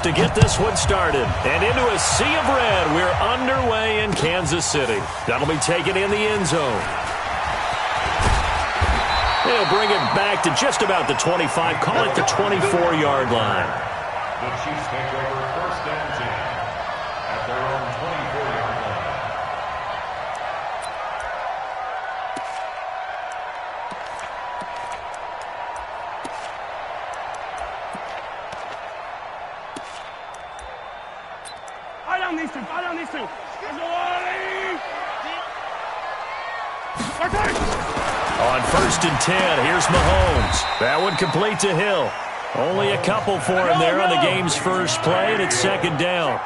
to get this one started. And into a sea of red, we're underway in Kansas City. That'll be taken in the end zone. They'll bring it back to just about the 25, call it the 24-yard line. The Chiefs take over first and 10 at their own 24-yard line. Fire down these two. Fire down these two. On first and 10, here's Mahomes. That one complete to Hill. Only a couple for him there on the game's first play, and it's second down.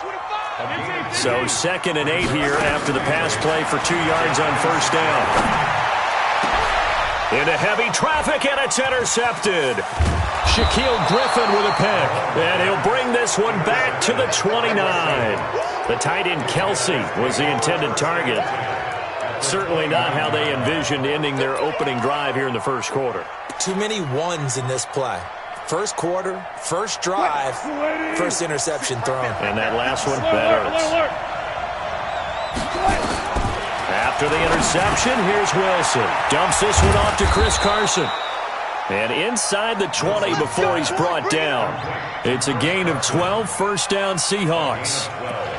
So 2nd and 8 here after the pass play for 2 yards on first down. Into heavy traffic, and it's intercepted. Shaquille Griffin with a pick, and he'll bring this one back to the 29. The tight end Kelsey was the intended target. Certainly not how they envisioned ending their opening drive here in the first quarter. Too many ones in this play. First quarter, first drive, first interception thrown. And that last one, that hurts. After the interception, here's Wilson. Dumps this one off to Chris Carson. And inside the 20 before he's brought down. It's a gain of 12, first down Seahawks.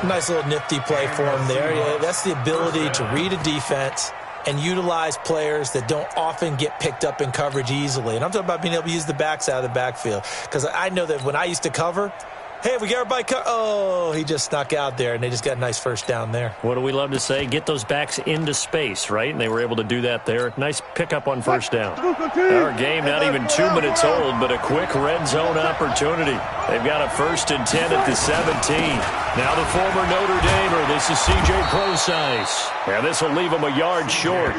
Nice little nifty play for him there. Yeah, that's the ability to read a defense and utilize players that don't often get picked up in coverage easily. And I'm talking about being able to use the backs out of the backfield. Because I know that when I used to cover, hey, we got everybody oh, he just snuck out there, and they just got a nice first down there. What do we love to say? Get those backs into space, right? And they were able to do that there. Nice pickup on first down. Our game not even 2 minutes old, but a quick red zone opportunity. They've got a first and 10 at the 17. Now the former Notre Damer, this is C.J. Prosise. And this will leave him a yard short.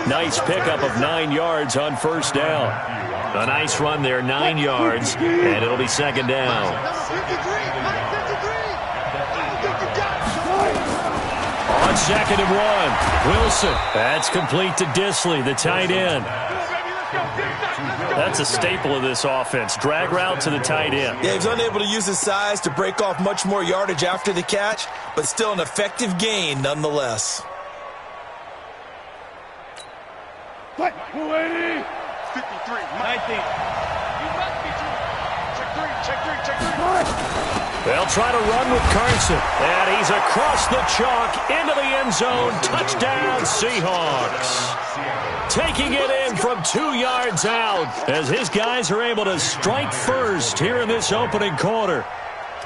Nice pickup of 9 yards on first down. A nice run there, 9 yards, and it'll be second down. On 2nd and 1, Wilson. That's complete to Disley, the tight end. That's a staple of this offense. Drag route to the tight end. Yeah, he's unable to use his size to break off much more yardage after the catch, but still an effective gain nonetheless. 280. 53, 19. Check three. They'll try to run with Carson. And he's across the chalk into the end zone. Touchdown, Seahawks. Taking it in from 2 yards out as his guys are able to strike first here in this opening quarter.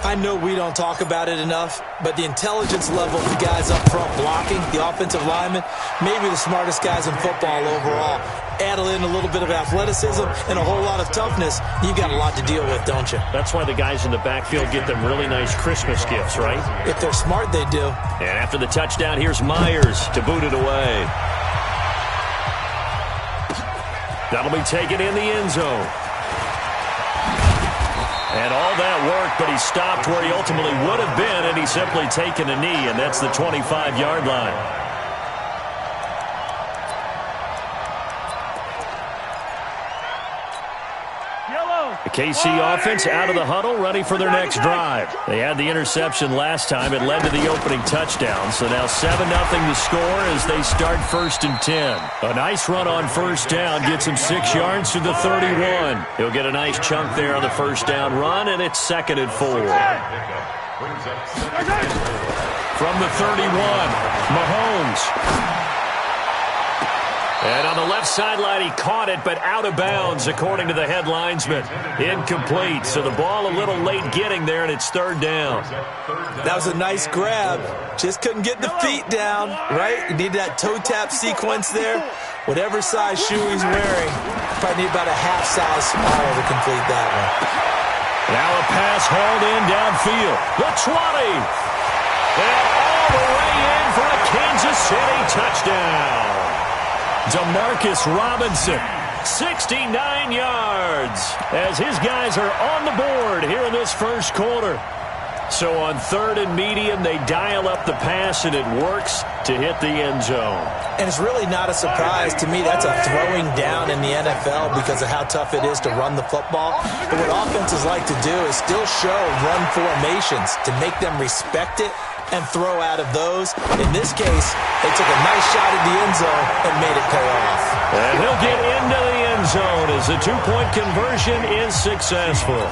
I know we don't talk about it enough, but the intelligence level of the guys up front blocking, the offensive linemen, maybe the smartest guys in football overall. Add in a little bit of athleticism and a whole lot of toughness, you got a lot to deal with, don't you? That's why the guys in the backfield get them really nice Christmas gifts, right? If they're smart, they do. And after the touchdown, here's Myers to boot it away. That'll be taken in the end zone. And all that worked, but he stopped where he ultimately would have been, and he's simply taken a knee, and that's the 25-yard line. The KC offense out of the huddle, ready for their next drive. They had the interception last time. It led to the opening touchdown. So now 7-0 the score as they start first and 10. A nice run on first down gets him 6 yards to the 31. He'll get a nice chunk there on the first down run, and it's 2nd and 4. From the 31, Mahomes. And on the left sideline, he caught it, but out of bounds, according to the head linesman. Incomplete, so the ball a little late getting there, and it's 3rd down. That was a nice grab. Just couldn't get the feet down, right? You need that toe tap sequence there. Whatever size shoe he's wearing, probably need about a half size smaller to complete that one. Now a pass hauled in downfield. The 20. And all the way in for a Kansas City touchdown. Demarcus Robinson, 69 yards, as his guys are on the board here in this first quarter. So on 3rd and medium, they dial up the pass, and it works to hit the end zone. And it's really not a surprise to me. That's a throwing down in the NFL because of how tough it is to run the football. But what offenses like to do is still show run formations to make them respect it and throw out of those. In this case, they took a nice shot at the end zone and made it pay off. And he'll get into the end zone as the two-point conversion is successful.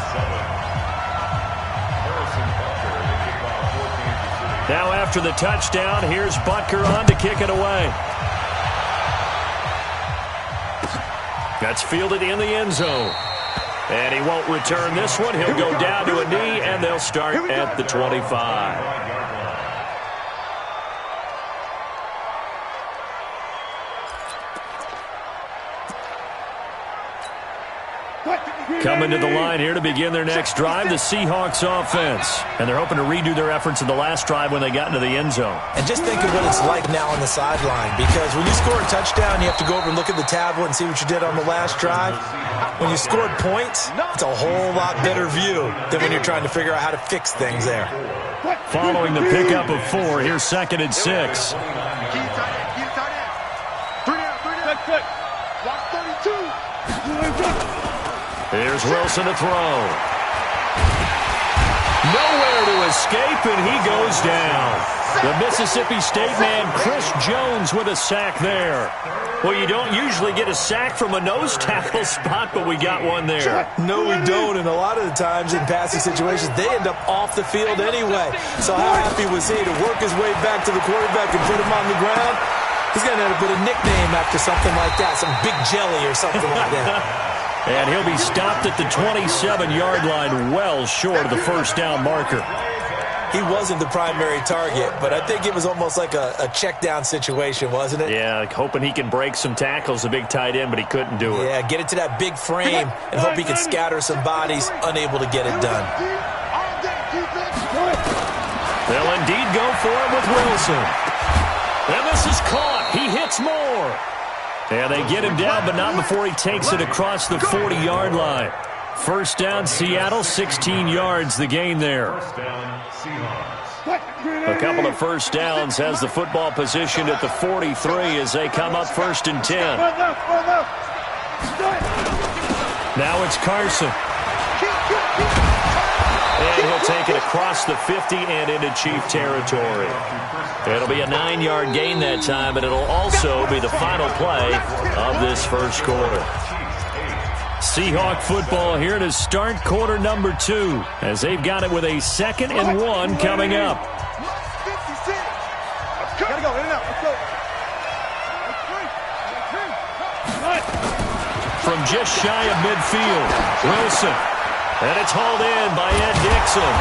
Now after the touchdown, here's Butker on to kick it away. That's fielded in the end zone. And he won't return this one. He'll go down to a knee, and they'll start at the 25. Coming to the line here to begin their next drive, the Seahawks offense. And they're hoping to redo their efforts in the last drive when they got into the end zone. And just think of what it's like now on the sideline, because when you score a touchdown, you have to go over and look at the tablet and see what you did on the last drive. When you scored points, it's a whole lot better view than when you're trying to figure out how to fix things there. Following the pickup of 4, here's 2nd and 6. Here's Wilson to throw. Nowhere to escape, and he goes down. The Mississippi State man, Chris Jones, with a sack there. Well, you don't usually get a sack from a nose tackle spot, but we got one there. No, we don't, and a lot of the times in passing situations, they end up off the field anyway. So how happy was he to work his way back to the quarterback and put him on the ground? He's going to end up with a nickname after something like that, some Big Jelly or something like that. And he'll be stopped at the 27-yard line, well short of the first down marker. He wasn't the primary target, but I think it was almost like a check down situation, wasn't it? Yeah, hoping he can break some tackles, a big tight end, but he couldn't do it. Yeah, get it to that big frame and hope he can scatter some bodies, unable to get it done. They'll indeed go for it with Wilson. And this is caught. He hits more. And they get him down, but not before he takes it across the 40-yard line. First down, Seattle, 16 yards, the gain there. A couple of first downs has the football positioned at the 43 as they come up 1st and 10. Now it's Carson. And he'll take it across the 50 and into Chief territory. It'll be a 9-yard gain that time, but it'll also be the final play of this first quarter. Seahawk football here to start quarter number 2 as they've got it with a 2nd and 1 coming up. Gotta go, in and out, let's go. From just shy of midfield, Wilson. And it's hauled in by Ed Dixon.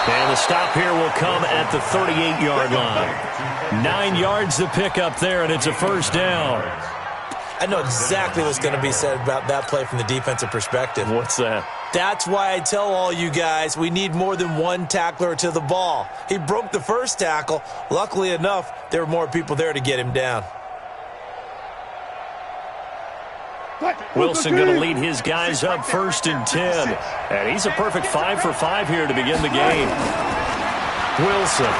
And the stop here will come at the 38-yard line. 9 yards to pick up there, and it's a first down. I know exactly what's going to be said about that play from the defensive perspective. What's that? That's why I tell all you guys we need more than one tackler to the ball. He broke the first tackle. Luckily enough, there were more people there to get him down. Wilson going to lead his guys up 1st and 10. And he's a perfect 5 for 5 here to begin the game. Wilson.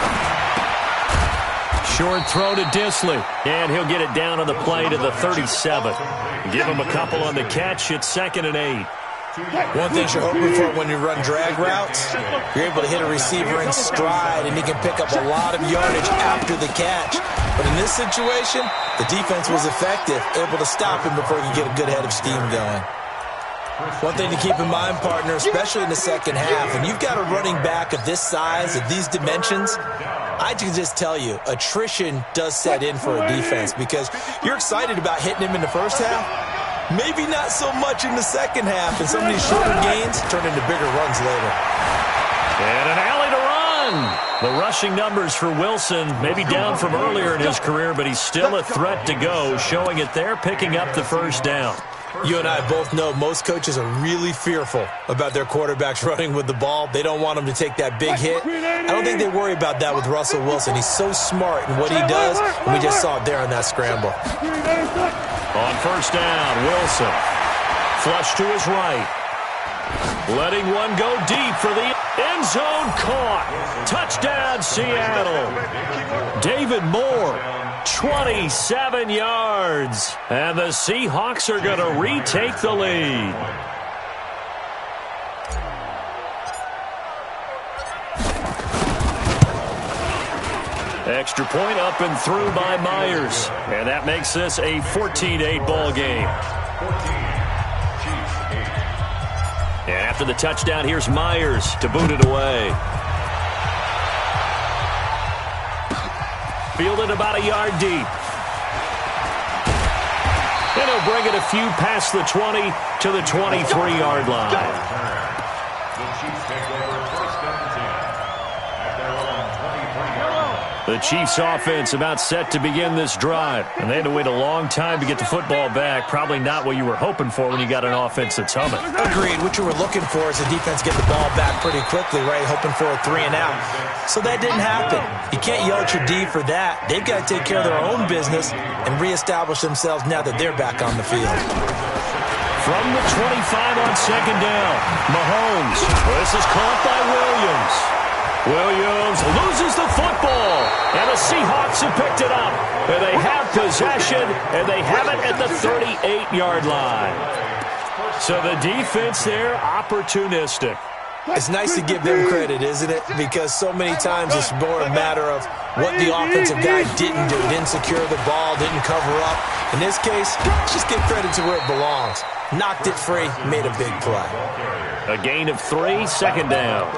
Short throw to Disley. And he'll get it down on the play to the 37. Give him a couple on the catch. It's 2nd and 8. One thing you're hoping for when you run drag routes, you're able to hit a receiver in stride, and he can pick up a lot of yardage after the catch. But in this situation, the defense was effective, able to stop him before he could get a good head of steam going. One thing to keep in mind, partner, especially in the second half, when you've got a running back of this size, of these dimensions, I can just tell you, attrition does set in for a defense because you're excited about hitting him in the first half. Maybe not so much in the second half, and some of these shorter gains turn into bigger runs later. And an alley to run. The rushing numbers for Wilson maybe down from earlier in his career, but he's still a threat to go, showing it there, picking up the first down. You and I both know most coaches are really fearful about their quarterbacks running with the ball. They don't want them to take that big hit. I don't think they worry about that with Russell Wilson. He's so smart in what he does, and we just saw it there on that scramble. On first down, Wilson. Flush to his right. Letting one go deep for the... End zone caught. Touchdown, Seattle. David Moore, 27 yards. And the Seahawks are going to retake the lead. Extra point up and through by Myers. And that makes this a 14-8 ball game. And after the touchdown, here's Myers to boot it away. Fielded about a yard deep. And he'll bring it a few past the 20 to the 23-yard line. The Chiefs take over first and 10 at their own 23-yard line. The Chiefs offense about set to begin this drive. And they had to wait a long time to get the football back. Probably not what you were hoping for when you got an offense that's humming. Agreed. What you were looking for is the defense get the ball back pretty quickly, right? Hoping for a 3 and out. So that didn't happen. You can't yell at your D for that. They've got to take care of their own business and reestablish themselves now that they're back on the field. From the 25 on second down, Mahomes. This is caught by Williams. Williams loses the football, and the Seahawks have picked it up. And they have possession, and they have it at the 38-yard line. So the defense there, opportunistic. It's nice to give them credit, isn't it? Because so many times it's more a matter of what the offensive guy didn't do. Didn't secure the ball, didn't cover up. In this case, just give credit to where it belongs. Knocked it free, made a big play. A gain of 3, second down.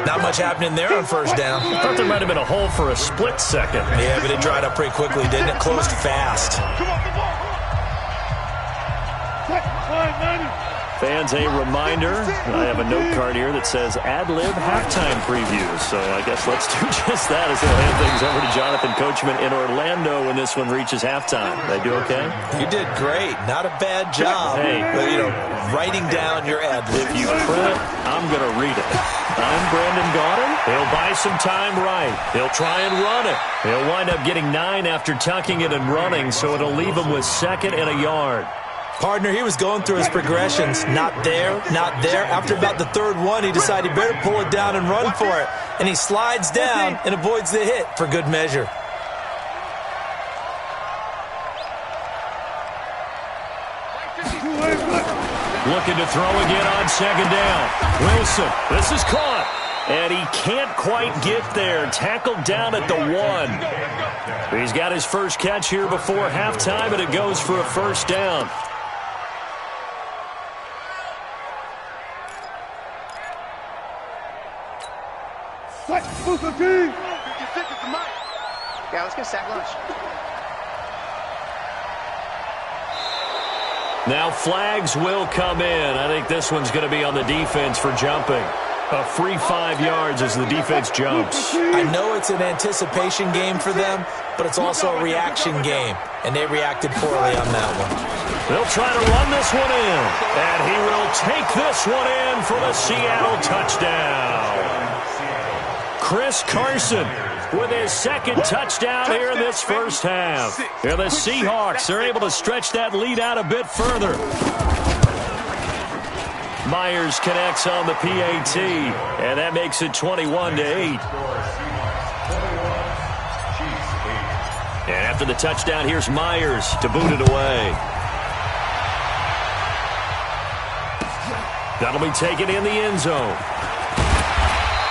Not much happening there on first down. I thought there might have been a hole for a split second. Yeah, but it dried up pretty quickly, didn't it? Closed fast. Fans, a reminder, I have a note card here that says ad-lib halftime previews. So I guess let's do just that as they'll hand things over to Jonathan Coachman in Orlando when this one reaches halftime. They do okay? You did great. Not a bad job. Hey. But, writing down your ad-lib. If you print it, I'm going to read it. I'm Brandon Gaudin. He'll buy some time right. He'll try and run it. He'll wind up getting 9 after tucking it and running, so it'll leave him with 2nd and a yard. Partner, he was going through his progressions. Not there, not there. After about the 3rd one, he decided he better pull it down and run for it. And he slides down and avoids the hit for good measure. Looking to throw again on second down. Wilson, this is caught. And he can't quite get there. Tackled down at the 1. He's got his first catch here before halftime, and it goes for a first down. Yeah, let's get sack lunch. Now flags will come in. I think this one's going to be on the defense for jumping. A free 5 yards as the defense jumps. I know it's an anticipation game for them, but it's also a reaction game, and they reacted poorly on that one. They'll try to run this one in, and he will take this one in for the Seattle touchdown. Chris Carson with his 2nd touchdown here in this first half. And the Seahawks are able to stretch that lead out a bit further. Myers connects on the PAT, and that makes it 21-8. And after the touchdown, here's Myers to boot it away. That'll be taken in the end zone.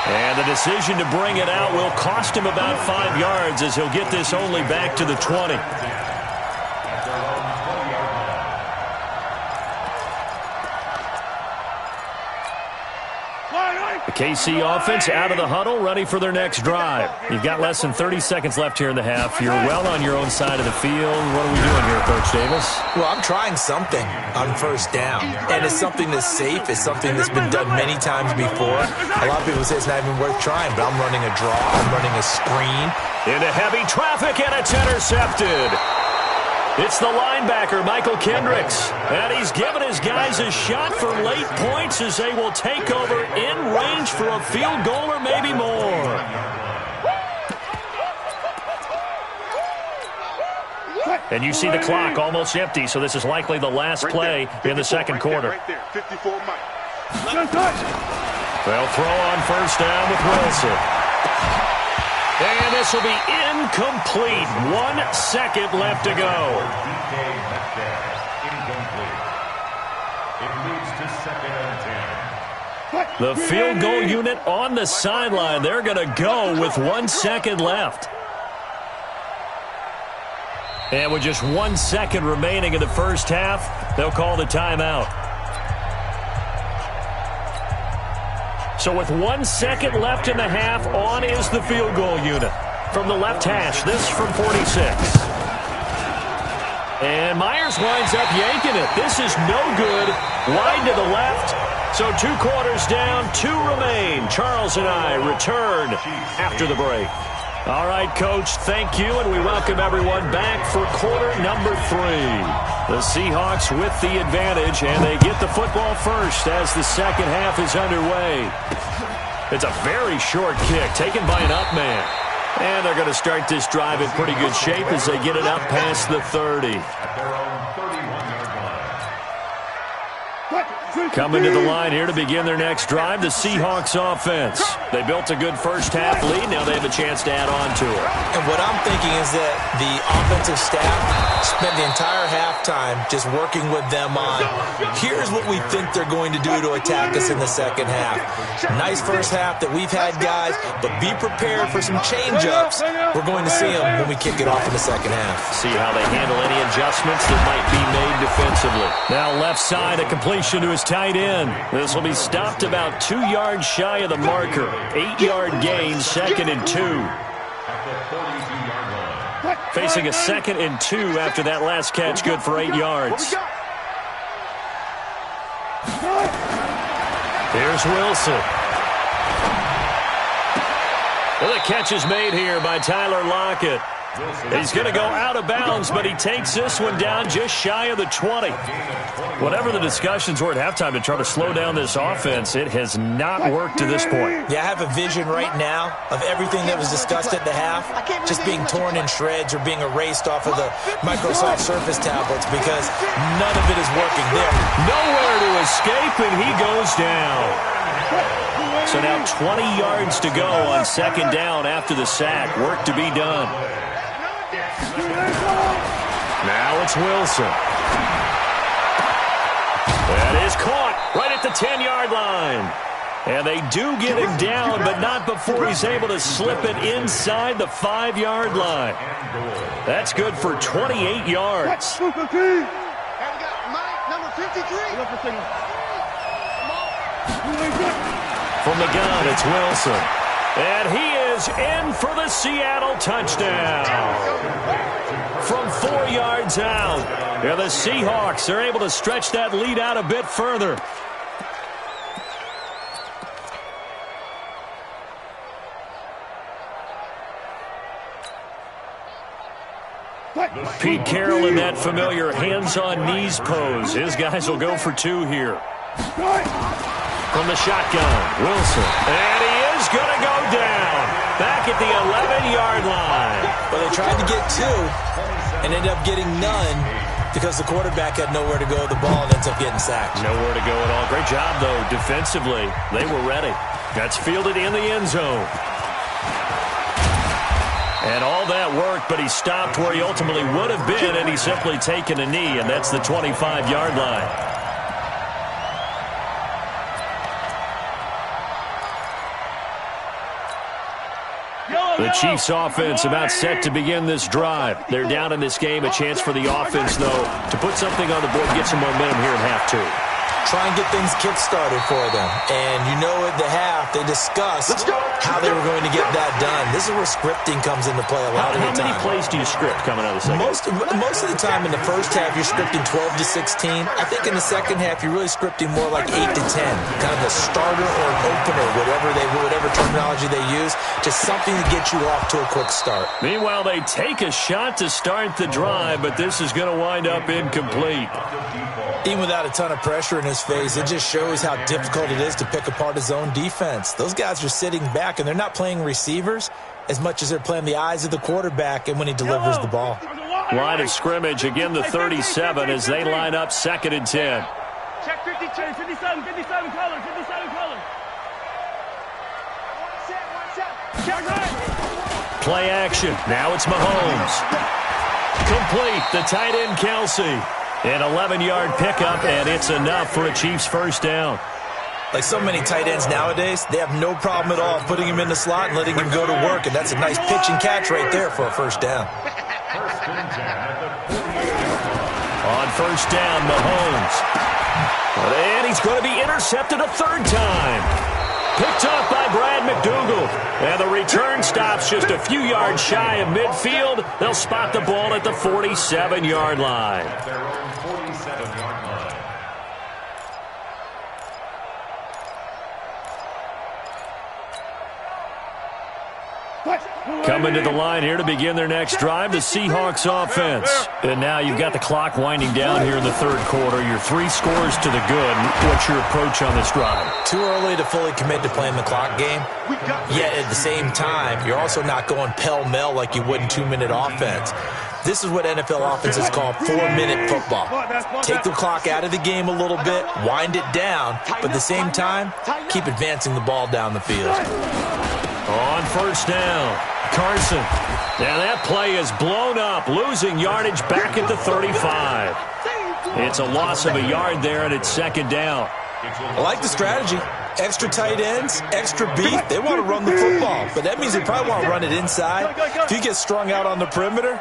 And the decision to bring it out will cost him about 5 yards as he'll get this only back to the 20. The KC offense out of the huddle, ready for their next drive. You've got less than 30 seconds left here in the half. You're well on your own side of the field. What are we doing here, Coach Davis? Well, I'm trying something on first down, and it's something that's safe. It's something that's been done many times before. A lot of people say it's not even worth trying, but I'm running a draw. I'm running a screen. Into heavy traffic, and it's intercepted. It's the linebacker, Michael Kendricks, and he's given his guys a shot for late points as they will take over in range for a field goal or maybe more. And you see the clock almost empty, so this is likely the last play in the second quarter. They'll throw on first down with Wilson. And this will be incomplete. 1 second left to go. It leads to 2nd and 10. The field goal unit on the sideline. They're going to go with 1 second left. And with just 1 second remaining in the first half, they'll call the timeout. So with 1 second left in the half, on is the field goal unit. From the left hash, this from 46. And Myers winds up yanking it. This is no good. Wide to the left. So 2 quarters down, 2 remain. Charles and I return after the break. All right, Coach, thank you, and we welcome everyone back for quarter number 3. The Seahawks with the advantage, and they get the football first as the second half is underway. It's a very short kick taken by an up man. And they're going to start this drive in pretty good shape as they get it up past the 30. At their own 31-yard line. Coming to the line here to begin their next drive, the Seahawks offense. They built a good first half lead. Now they have a chance to add on to it. And what I'm thinking is that the offensive staff spent the entire halftime just working with them on, here's what we think they're going to do to attack us in the second half. Nice first half that we've had, guys, but be prepared for some change-ups. We're going to see them when we kick it off in the second half. See how they handle any adjustments that might be made defensively. Now left side, a completion to his tight end. This will be stopped about 2 yards shy of the marker. 8-yard gain, 2nd and 2. Facing a 2nd and 2 after that last catch, good for 8 yards. Here's Wilson. Well, the catch is made here by Tyler Lockett. He's going to go out of bounds, but he takes this one down just shy of the 20. Whatever the discussions were at halftime to try to slow down this offense, it has not worked to this point. Yeah, I have a vision right now of everything that was discussed at the half just being torn in shreds or being erased off of the Microsoft Surface tablets because none of it is working there. Nowhere to escape, and he goes down. So now 20 yards to go on 2nd down after the sack. Work to be done. Now it's Wilson. That is caught right at the 10-yard line. And they do get him down, but not before he's able to slip it inside the 5-yard line. That's good for 28 yards. And we got number 53. From the gun, it's Wilson. And he is in for the Seattle touchdown. From 4 yards out. Yeah, the Seahawks are able to stretch that lead out a bit further. Pete Carroll in that familiar hands-on-knees pose. His guys will go for 2 here. From the shotgun, Wilson. And he is going to go down. Back at the 11-yard line. Well, they tried to get 2 and ended up getting none because the quarterback had nowhere to go with the ball and ends up getting sacked. Nowhere to go at all. Great job, though, defensively. They were ready. That's fielded in the end zone. And all that worked, but he stopped where he ultimately would have been, and he's simply taken a knee, and that's the 25-yard line. The Chiefs offense about set to begin this drive. They're down in this game. A chance for the offense, though, to put something on the board, get some momentum here in half 2. Try and get things kick-started for them. And you know at the half, they discussed how they were going to get that done. This is where scripting comes into play a lot of the time. How many plays do you script coming out of the second? Most of the time in the first half, you're scripting 12 to 16. I think in the second half, you're really scripting more like 8 to 10. Kind of a starter or an opener, whatever terminology they use. Just something to get you off to a quick start. Meanwhile, they take a shot to start the drive, but this is going to wind up incomplete. Even without a ton of pressure in his face, it just shows how difficult it is to pick apart his own defense. Those guys are sitting back, and they're not playing receivers as much as they're playing the eyes of the quarterback and when he delivers the ball. Line of scrimmage, again the 37 as they line up 2nd and 10. Check 57 color, 57 color. Play action. Now it's Mahomes. Complete. The tight end, Kelsey. An 11-yard pickup, and it's enough for a Chiefs first down. Like so many tight ends nowadays, they have no problem at all putting him in the slot and letting him go to work, and that's a nice pitch and catch right there for a first down. On first down, Mahomes. And he's going to be intercepted a third time. Picked off by Brad McDougal. And the return stops just a few yards shy of midfield. They'll spot the ball at the 47-yard line. At their own 47-yard line. Coming to the line here to begin their next drive, the Seahawks offense. And now you've got the clock winding down here in the third quarter. You're 3 scores to the good. What's your approach on this drive? Too early to fully commit to playing the clock game. Yet at the same time, you're also not going pell-mell like you would in 2-minute offense. This is what NFL offenses call 4-minute football. Take the clock out of the game a little bit, wind it down, but at the same time, keep advancing the ball down the field. On first down, Carson. Now that play is blown up, losing yardage back at the 35. It's a loss of a yard there, and it's second down. I like the strategy. Extra tight ends, extra beef. They want to run the football, but that means they probably want to run it inside. If you get strung out on the perimeter,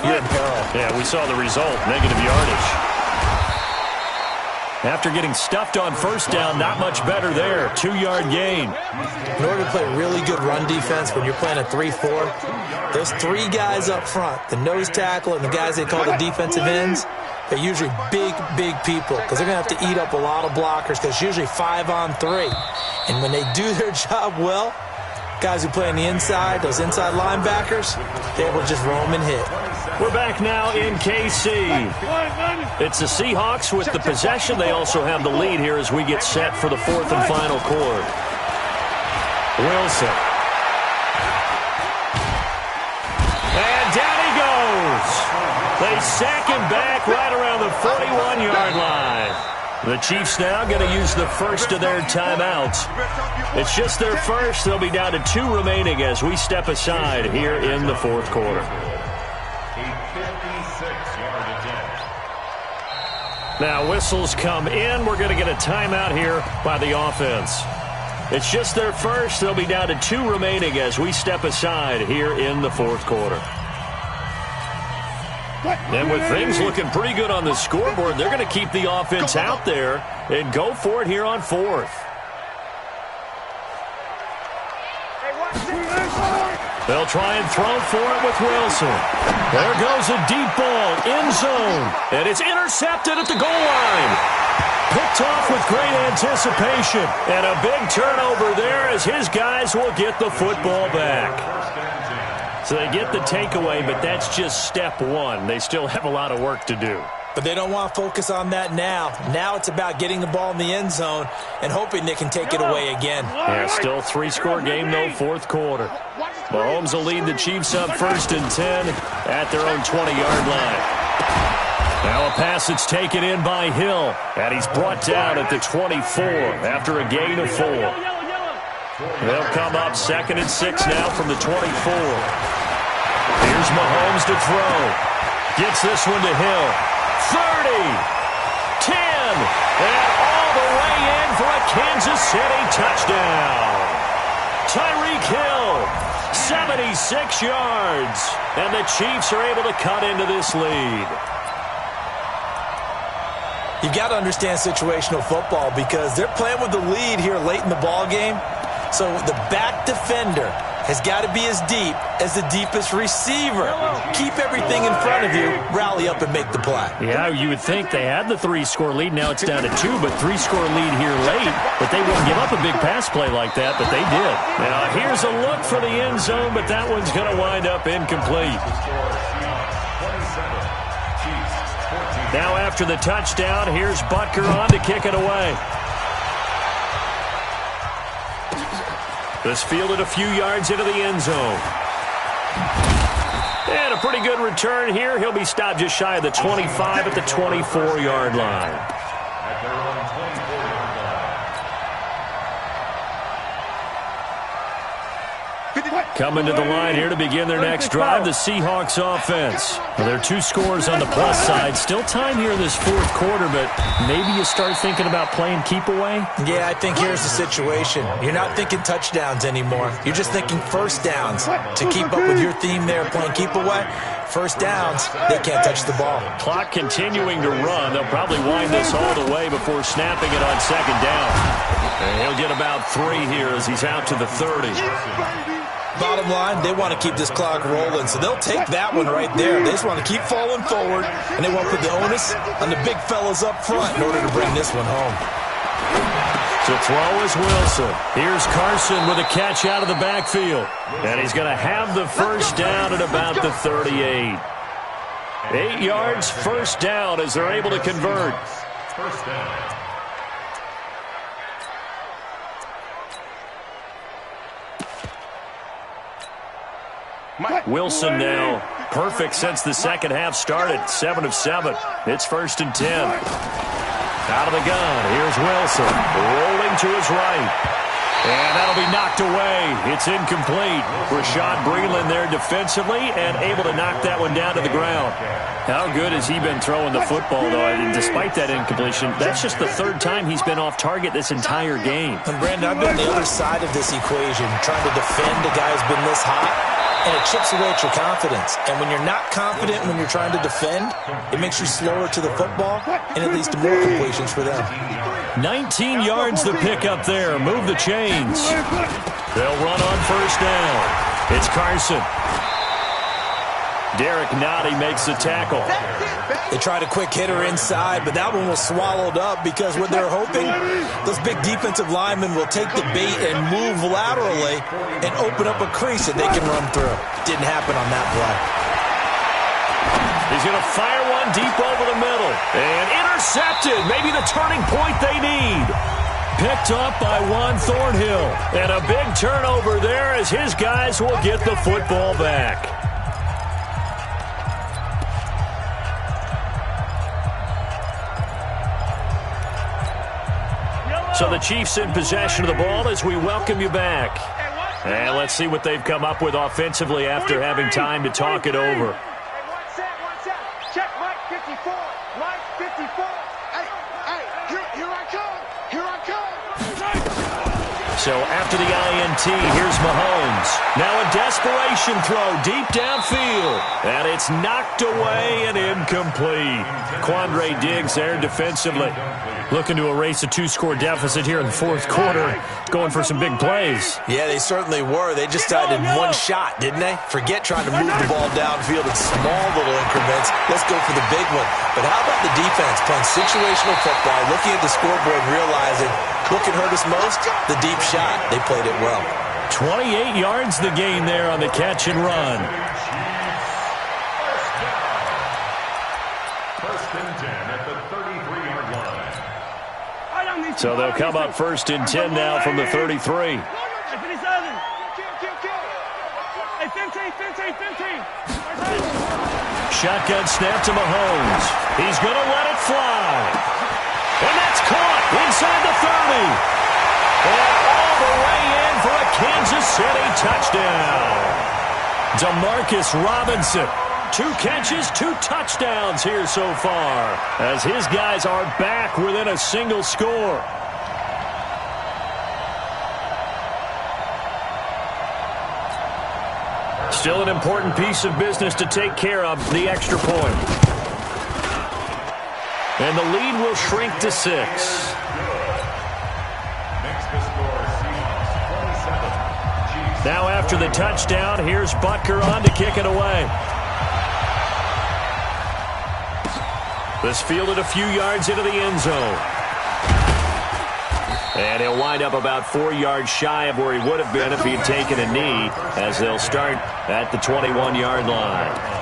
you're in peril. Yeah, we saw the result, negative yardage. After getting stuffed on first down, not much better there. 2-yard gain. In order to play really good run defense when you're playing a 3-4, those 3 guys up front, the nose tackle and the guys they call the defensive ends, they're usually big, big people because they're going to have to eat up a lot of blockers because it's usually 5-on-3. And when they do their job well, guys who play on the inside, those inside linebackers, they're able to just roam and hit. We're back now in KC. It's the Seahawks with the possession. They also have the lead here as we get set for the 4th and final quarter. Wilson. And down he goes. They sack him back right around the 41-yard line. The Chiefs now going to use the first of their timeouts. It's just their first. They'll be down to 2 remaining as we step aside here in the 4th quarter. Now whistles come in. We're going to get a timeout here by the offense. It's just their first. They'll be down to 2 remaining as we step aside here in the 4th quarter. And with things looking pretty good on the scoreboard, they're going to keep the offense out there and go for it here on 4th. They'll try and throw for it with Wilson. There goes a deep ball, end zone, and it's intercepted at the goal line. Picked off with great anticipation, and a big turnover there as his guys will get the football back. So they get the takeaway, but that's just step 1. They still have a lot of work to do. But they don't want to focus on that now. Now it's about getting the ball in the end zone and hoping they can take it away again. Yeah, still 3-score game, though, 4th quarter. Mahomes will lead the Chiefs up 1st and 10 at their own 20-yard line. Now a pass that's taken in by Hill, and he's brought down at the 24 after a gain of 4. They'll come up 2nd and 6 now from the 24. Here's Mahomes to throw. Gets this one to Hill. 30, 10, and all the way in for a Kansas City touchdown. Tyreek Hill, 76 yards, and the Chiefs are able to cut into this lead. You've got to understand situational football because they're playing with the lead here late in the ball game. So the back defender has got to be as deep as the deepest receiver. Keep everything in front of you, rally up and make the play. Yeah, you would think they had the 3-score lead. Now it's down to 2, but 3-score lead here late. But they wouldn't give up a big pass play like that, but they did. Now here's a look for the end zone, but that one's going to wind up incomplete. Now after the touchdown, here's Butker on to kick it away. This fielded a few yards into the end zone. And a pretty good return here. He'll be stopped just shy of the 25 at the 24-yard line. At their own 24-yard Coming to the line here to begin their next drive, the Seahawks offense. Well, there are 2 scores on the plus side. Still time here in this fourth quarter, but maybe you start thinking about playing keep away? Yeah, I think here's the situation. You're not thinking touchdowns anymore. You're just thinking first downs. To keep up with your theme there, playing keep away, first downs, they can't touch the ball. Clock continuing to run. They'll probably wind this all the way before snapping it on second down. And he'll get about 3 here as he's out to the 30. Bottom line, they want to keep this clock rolling, so they'll take that one right there. They just want to keep falling forward, and they want to put the onus on the big fellas up front in order to bring this one home. To throw is Wilson. Here's Carson with a catch out of the backfield. And he's going to have the first down at about the 38. 8 yards, first down as they're able to convert. First down. Wilson now perfect since the second half started. 7 of 7. It's 1st and 10. Out of the gun. Here's Wilson rolling to his right. And that'll be knocked away. It's incomplete. Rashad Breeland there defensively and able to knock that one down to the ground. How good has he been throwing the football, though? And despite that incompletion, that's just the 3rd time he's been off target this entire game. And Brandon, I've been on the other side of this equation, trying to defend a guy who's been this hot. And it chips away at your confidence. And when you're not confident when you're trying to defend, it makes you slower to the football, and it leads to more completions for them. 19 yards the pick up there. Move the chains. They'll run on first down. It's Carson. Derek Nottie makes the tackle. They tried a quick hitter inside, but that one was swallowed up because what they're hoping, those big defensive linemen will take the bait and move laterally and open up a crease that they can run through. Didn't happen on that play. He's going to fire one deep over the middle. And intercepted. Maybe the turning point they need. Picked up by Juan Thornhill. And a big turnover there as his guys will get the football back. So the Chiefs in possession of the ball as we welcome you back. And let's see what they've come up with offensively after having time to talk it over. Check Mike 54. Mike 54. Hey, here I come. Here I come. So after the INT, here's Mahomes. Now a desperation throw deep downfield. And it's knocked away and incomplete. Quandre Diggs there defensively. Looking to erase a 2-score deficit here in the fourth quarter. Going for some big plays. Yeah, they certainly were. They just did one shot, didn't they? Forget trying to move the ball downfield in small little increments. Let's go for the big one. But how about the defense playing situational football, looking at the scoreboard, realizing what can hurt us most? The deep shot. They played it well. 28 yards the gain there on the catch and run. First and 10 at the 33-yard line. So they'll come up 1st and 10 now from the 33. Shotgun snap to Mahomes. He's going to let it fly. And that's caught inside the 30. And all the way in for a Kansas City touchdown. Demarcus Robinson. 2 catches, 2 touchdowns here so far, as his guys are back within a single score. Still an important piece of business to take care of, the extra point. And the lead will shrink to 6. Now after the touchdown, here's Butker on to kick it away. This fielded a few yards into the end zone. And he'll wind up about 4 yards shy of where he would have been if he had taken a knee, as they'll start at the 21-yard line.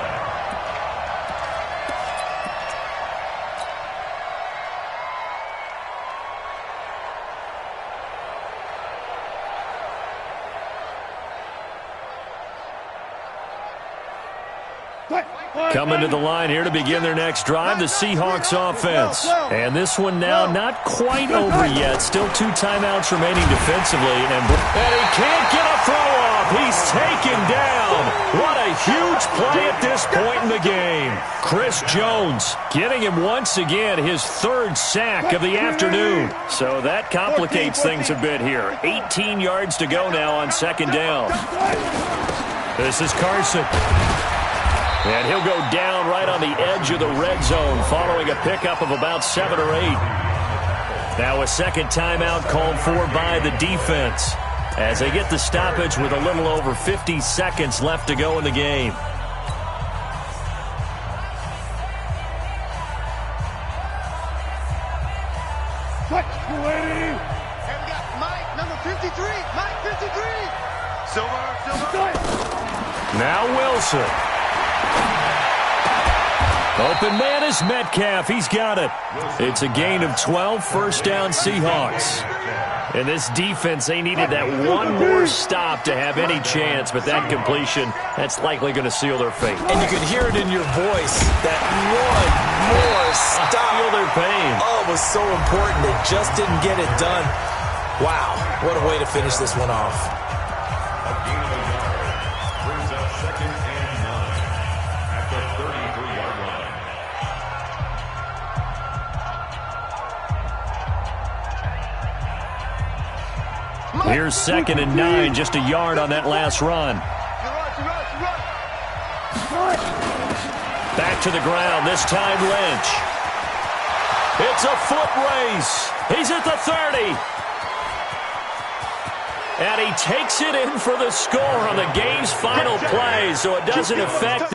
Coming to the line here to begin their next drive, the Seahawks offense. And this one now not quite over yet. Still 2 timeouts remaining defensively. And he can't get a throw off. He's taken down. What a huge play at this point in the game. Chris Jones getting him once again his third sack of the afternoon. So that complicates things a bit here. 18 yards to go now on second down. This is Carson. And he'll go down right on the edge of the red zone following a pickup of about 7 or 8. Now a second timeout called for by the defense as they get the stoppage with a little over 50 seconds left to go in the game. And we got Mike, number 53. Mike, 53. Silver. Now Wilson. Open man is Metcalf. He's got it. It's a gain of 12, first down Seahawks. And this defense, they needed that one more stop to have any chance, but that completion, that's likely going to seal their fate. And you could hear it in your voice, that one more stop. Feel their pain. Oh, it was so important. They just didn't get it done. Wow, what a way to finish this one off. A gain of a yard brings up 2nd and 9 at the 33-yard line. Here's 2nd and 9, just a yard on that last run. Back to the ground, this time Lynch. It's a foot race. He's at the 30. And he takes it in for the score on the game's final play, so it doesn't affect